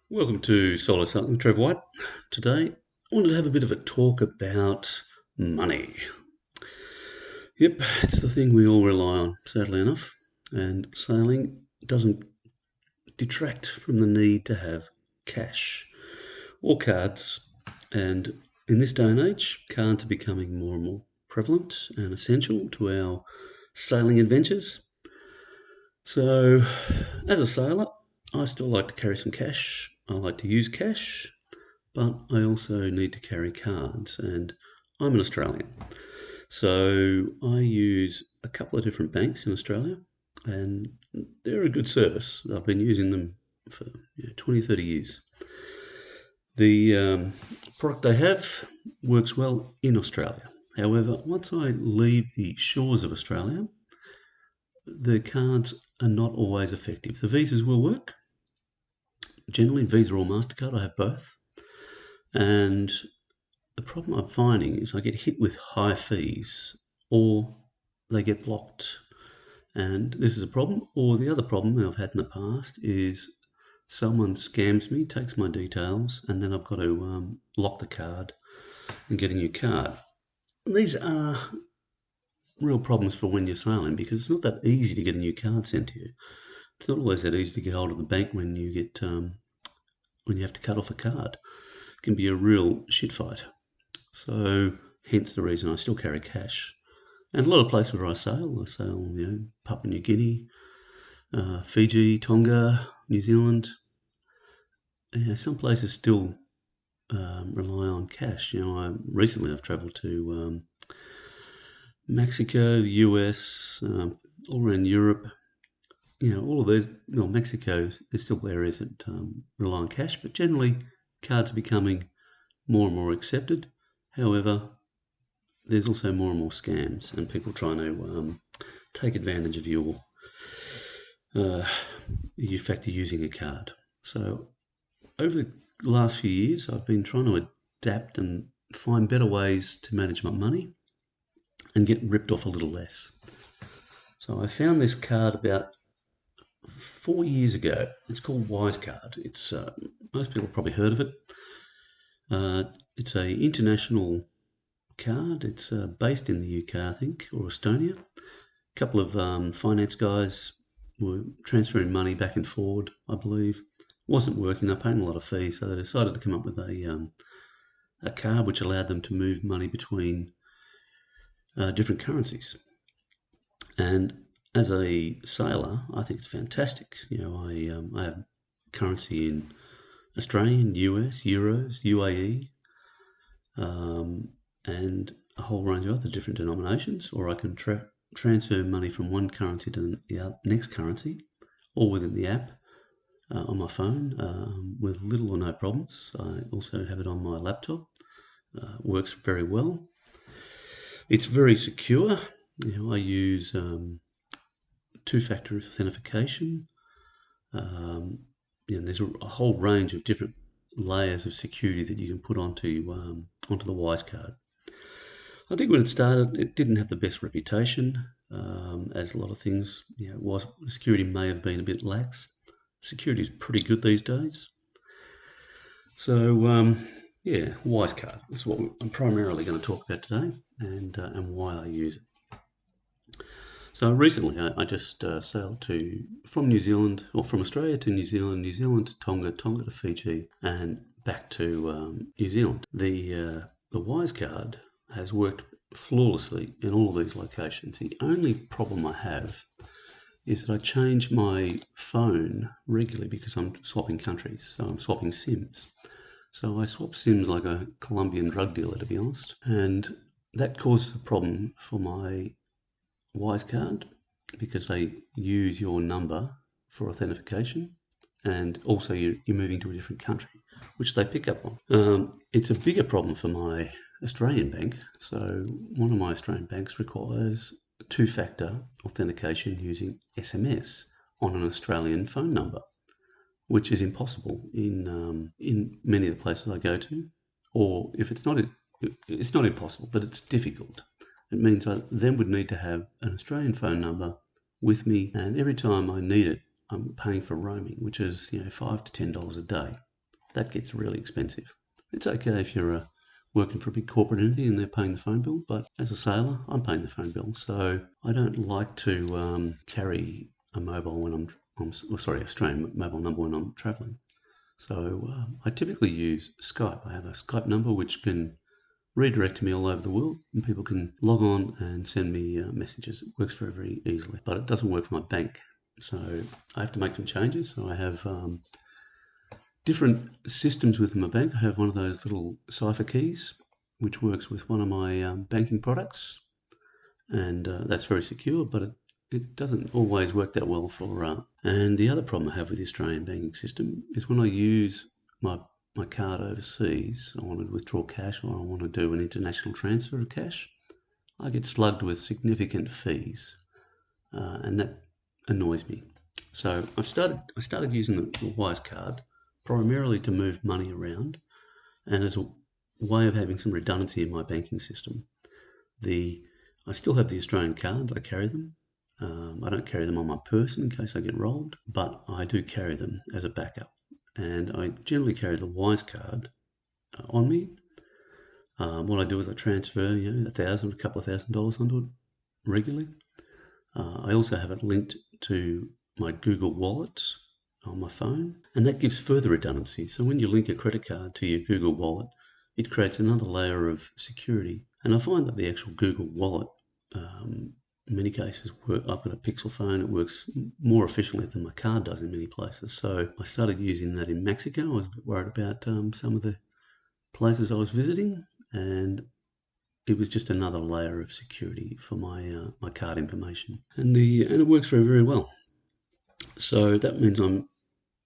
Welcome to Solo Something with Trev White. Today, I wanted to have a bit of a talk about money. Yep, it's the thing we all rely on, sadly enough, and sailing doesn't detract from the need to have cash or cards. And in this day and age, cards are becoming more and more prevalent and essential to our sailing adventures. So, as a sailor, I still like to carry some cash. I like to use cash, but I also need to carry cards, and I'm an Australian. So I use a couple of different banks in Australia, and they're a good service. I've been using them for 20, 30 years. The product they have works well in Australia. However, once I leave the shores of Australia, the cards are not always effective. The visas will work. Generally, Visa or MasterCard, I have both. And the problem I'm finding is I get hit with high fees or they get blocked. And this is a problem. Or the other problem I've had in the past is someone scams me, takes my details, and then I've got to lock the card and get a new card. These are real problems for when you're sailing because it's not that easy to get a new card sent to you. It's not always that easy to get hold of the bank when you get when you have to cut off a card. It can be a real shit fight. So hence the reason I still carry cash. And a lot of places where I sail, Papua New Guinea, Fiji, Tonga, New Zealand. Some places still rely on cash. Recently I've travelled to Mexico, US, all around Europe. All of these. Mexico, there's still areas that rely on cash, but generally cards are becoming more and more accepted. However, there's also more and more scams and people trying to take advantage of your fact of using a card. So over the last few years, I've been trying to adapt and find better ways to manage my money and get ripped off a little less. So I found this card about 4 years ago. It's called Wise Card. It's most people have probably heard of it. It's a international card. It's based in the UK, I think, or Estonia. A couple of finance guys were transferring money back and forward, I believe. Wasn't working. They're paying a lot of fees, so they decided to come up with a card which allowed them to move money between different currencies. And as a sailor, I think it's fantastic. I have currency in Australian, US, Euros, UAE, and a whole range of other different denominations, or I can transfer money from one currency to the next currency, all within the app on my phone with little or no problems. I also have it on my laptop. Works very well. It's very secure. I use two-factor authentication. There's a whole range of different layers of security that you can put onto the Wise card. I think when it started, it didn't have the best reputation, as a lot of things. Security may have been a bit lax. Security is pretty good these days. So Wise card. That's what I'm primarily going to talk about today, and why I use it. So recently, I just sailed from New Zealand, or from Australia to New Zealand, New Zealand to Tonga, Tonga to Fiji, and back to New Zealand. The Wise card has worked flawlessly in all of these locations. The only problem I have is that I change my phone regularly because I'm swapping countries, so I'm swapping SIMs. So I swap SIMs like a Colombian drug dealer, to be honest, and that causes a problem for my Wise card because they use your number for authentication, and also you're moving to a different country, which they pick up on. It's a bigger problem for my Australian bank. So one of my Australian banks requires two-factor authentication using SMS on an Australian phone number, which is impossible in many of the places I go to. Or if it's not impossible, but it's difficult. It means I then would need to have an Australian phone number with me, and every time I need it, I'm paying for roaming, which is $5 to $10 a day. that gets really expensive. It's okay if you're working for a big corporate entity and they're paying the phone bill, but as a sailor, I'm paying the phone bill. So I don't like to carry a mobile when Australian mobile number when I'm travelling. So I typically use Skype. I have a Skype number which can redirect to me all over the world, and people can log on and send me messages. It works very, very easily, but it doesn't work for my bank. So I have to make some changes. So I have different systems within my bank. I have one of those little cipher keys, which works with one of my banking products, and that's very secure, but it doesn't always work that well for... And the other problem I have with the Australian banking system is when I use my card overseas, I want to withdraw cash or I want to do an international transfer of cash, I get slugged with significant fees, and that annoys me. So I started using the Wise card primarily to move money around and as a way of having some redundancy in my banking system. I still have the Australian cards, I carry them. I don't carry them on my person in case I get robbed, but I do carry them as a backup. And I generally carry the Wise card on me. What I do is I transfer, a couple of $1,000 onto it regularly. I also have it linked to my Google Wallet on my phone, and that gives further redundancy. So when you link a credit card to your Google Wallet, it creates another layer of security. And I find that the actual Google Wallet, in many cases, I've got a Pixel phone, it works more efficiently than my card does in many places. So I started using that in Mexico. I was a bit worried about some of the places I was visiting, and it was just another layer of security for my card information. And it works very, very well. So that means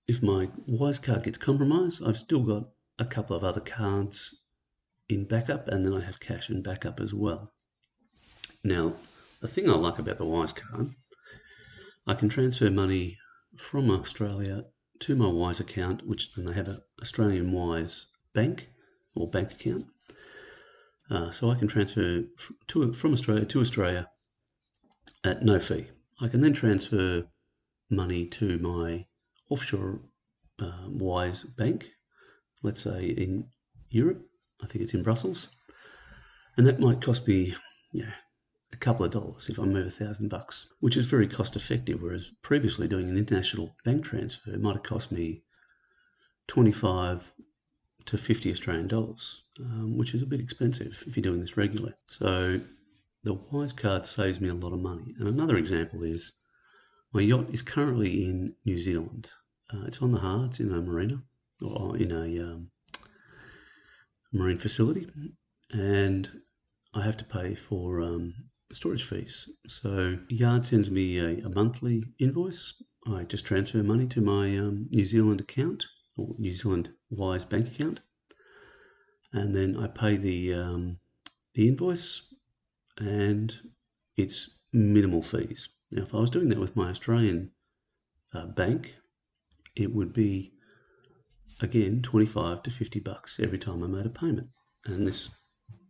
if my Wise card gets compromised, I've still got a couple of other cards in backup, and then I have cash in backup as well. Now, the thing I like about the Wise card, I can transfer money from Australia to my Wise account, which then they have an Australian Wise bank or bank account. So I can transfer from Australia to Australia at no fee. I can then transfer money to my offshore Wise bank, let's say in Europe. I think it's in Brussels. And that might cost me a couple of dollars if I move $1,000, which is very cost effective, whereas previously doing an international bank transfer might have cost me 25 to 50 Australian dollars, which is a bit expensive if you're doing this regularly. So the Wise card saves me a lot of money. And another example is my yacht is currently in New Zealand. It's on the Har, it's in a marina or in a marine facility, and I have to pay for storage fees. So the yard sends me a monthly invoice. I just transfer money to my New Zealand account or New Zealand Wise bank account, and then I pay the invoice, and it's minimal fees. Now, if I was doing that with my Australian bank, it would be again $25 to $50 every time I made a payment, and this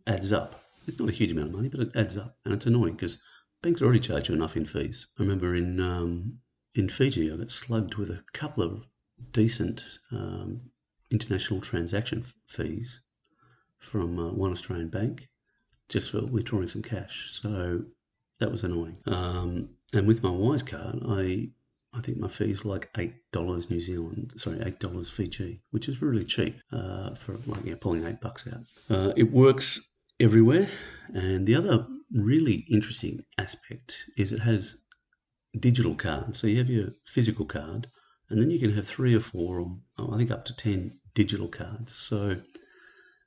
adds up. It's not a huge amount of money, but it adds up, and it's annoying because banks already charge you enough in fees. I remember in Fiji, I got slugged with a couple of decent international transaction fees from one Australian bank just for withdrawing some cash. So that was annoying. And with my Wise card, I think my fees were like $8 New Zealand, $8 Fiji, which is really cheap for pulling $8 out. It works everywhere, and the other really interesting aspect is it has digital cards. So you have your physical card, and then you can have 3 or 4, or I think up to 10 digital cards. So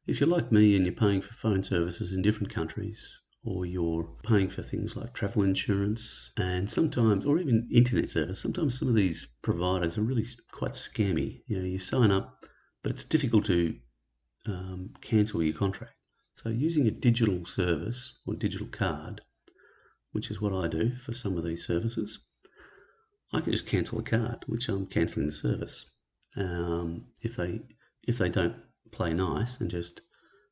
if you're like me and you're paying for phone services in different countries, or you're paying for things like travel insurance and sometimes, or even internet service, sometimes some of these providers are really quite scammy. You sign up, but it's difficult to cancel your contract. So using a digital service or digital card, which is what I do for some of these services, I can just cancel a card, which I'm cancelling the service. If they don't play nice and just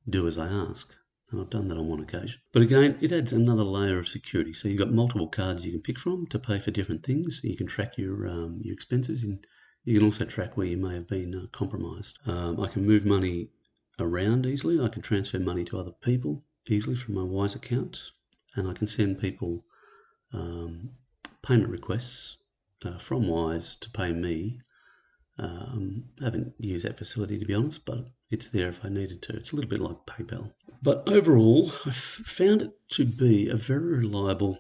do as I ask. And I've done that on one occasion. But again, it adds another layer of security. So you've got multiple cards you can pick from to pay for different things. You can track your expenses You can also track where you may have been compromised. I can move money around easily. I can transfer money to other people easily from my Wise account, and I can send people payment requests from Wise to pay me. I haven't used that facility, to be honest, but it's there if I needed to. It's a little bit like PayPal. But overall, I've found it to be a very reliable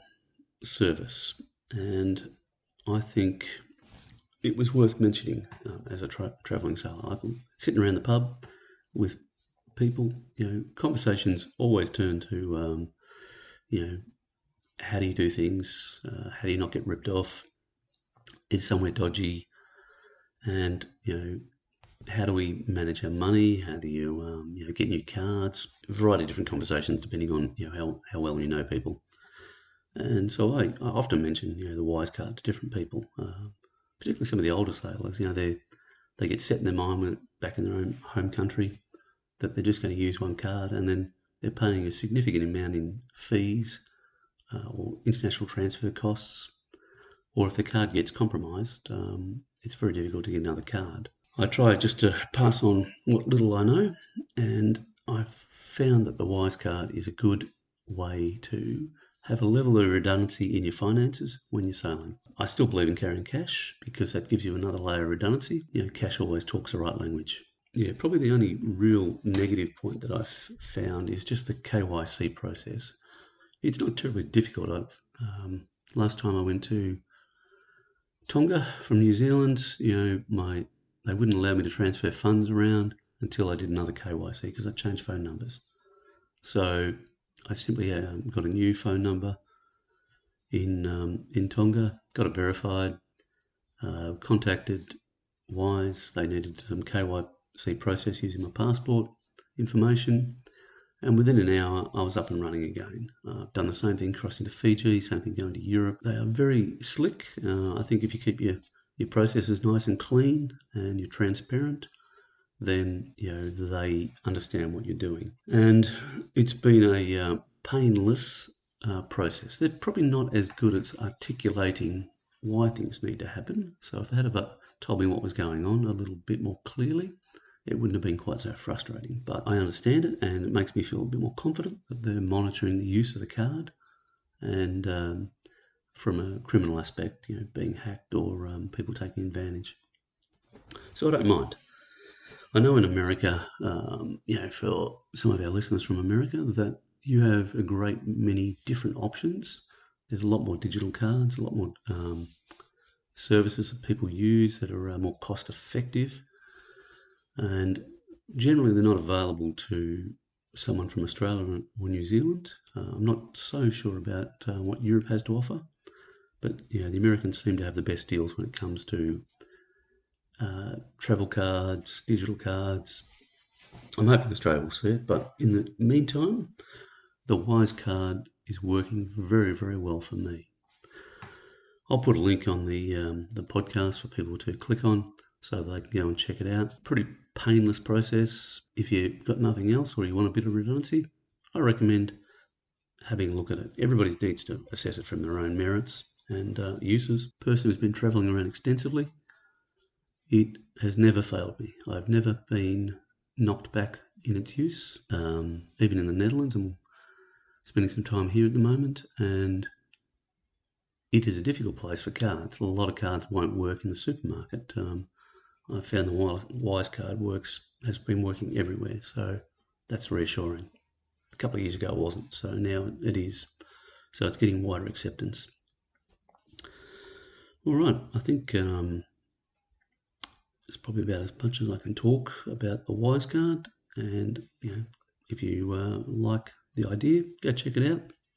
service, and I think it was worth mentioning as a travelling sailor. I'm sitting around the pub with people, conversations always turn to, how do you do things? How do you not get ripped off? Is somewhere dodgy? And, how do we manage our money? How do you, get new cards? A variety of different conversations depending on, how well you know people. And so I often mention, the Wise card to different people, particularly some of the older sailors. They get set in their mind when back in their own home country that they're just going to use one card, and then they're paying a significant amount in fees or international transfer costs, or if the card gets compromised, it's very difficult to get another card. I try just to pass on what little I know, and I've found that the Wise card is a good way to have a level of redundancy in your finances when you're sailing. I still believe in carrying cash because that gives you another layer of redundancy. Cash always talks the right language. Yeah, probably the only real negative point that I've found is just the KYC process. It's not terribly difficult. Last time I went to Tonga from New Zealand, they wouldn't allow me to transfer funds around until I did another KYC because I changed phone numbers. So I simply got a new phone number in Tonga, got it verified, contacted Wise. They needed some KYC process using my passport information, and within an hour I was up and running again. I've done the same thing crossing to Fiji, same thing going to Europe. They are very slick. I think if you keep your processes nice and clean and you're transparent, then they understand what you're doing. And it's been a painless process. They're probably not as good at articulating why things need to happen. So if they had told me what was going on a little bit more clearly, it wouldn't have been quite so frustrating. But I understand it, and it makes me feel a bit more confident that they're monitoring the use of the card. And from a criminal aspect, being hacked or people taking advantage. So I don't mind. I know in America, for some of our listeners from America, that you have a great many different options. There's a lot more digital cards, a lot more services that people use that are more cost effective, and generally they're not available to someone from Australia or New Zealand. I'm not so sure about what Europe has to offer, but the Americans seem to have the best deals when it comes to travel cards, digital cards. I'm hoping Australia will see it, but in the meantime, the Wise card is working very, very well for me. I'll put a link on the podcast for people to click on so they can go and check it out. Pretty painless process. If you've got nothing else or you want a bit of redundancy, I recommend having a look at it. Everybody needs to assess it from their own merits and uses. Person who's been travelling around extensively, it has never failed me. I've never been knocked back in its use, even in the Netherlands. I'm spending some time here at the moment, and it is a difficult place for cards. A lot of cards won't work in the supermarket. I found the Wise card has been working everywhere, so that's reassuring. A couple of years ago it wasn't, so now it is. So it's getting wider acceptance. All right, I think it's probably about as much as I can talk about the Wise card. And if you like the idea, go check it out.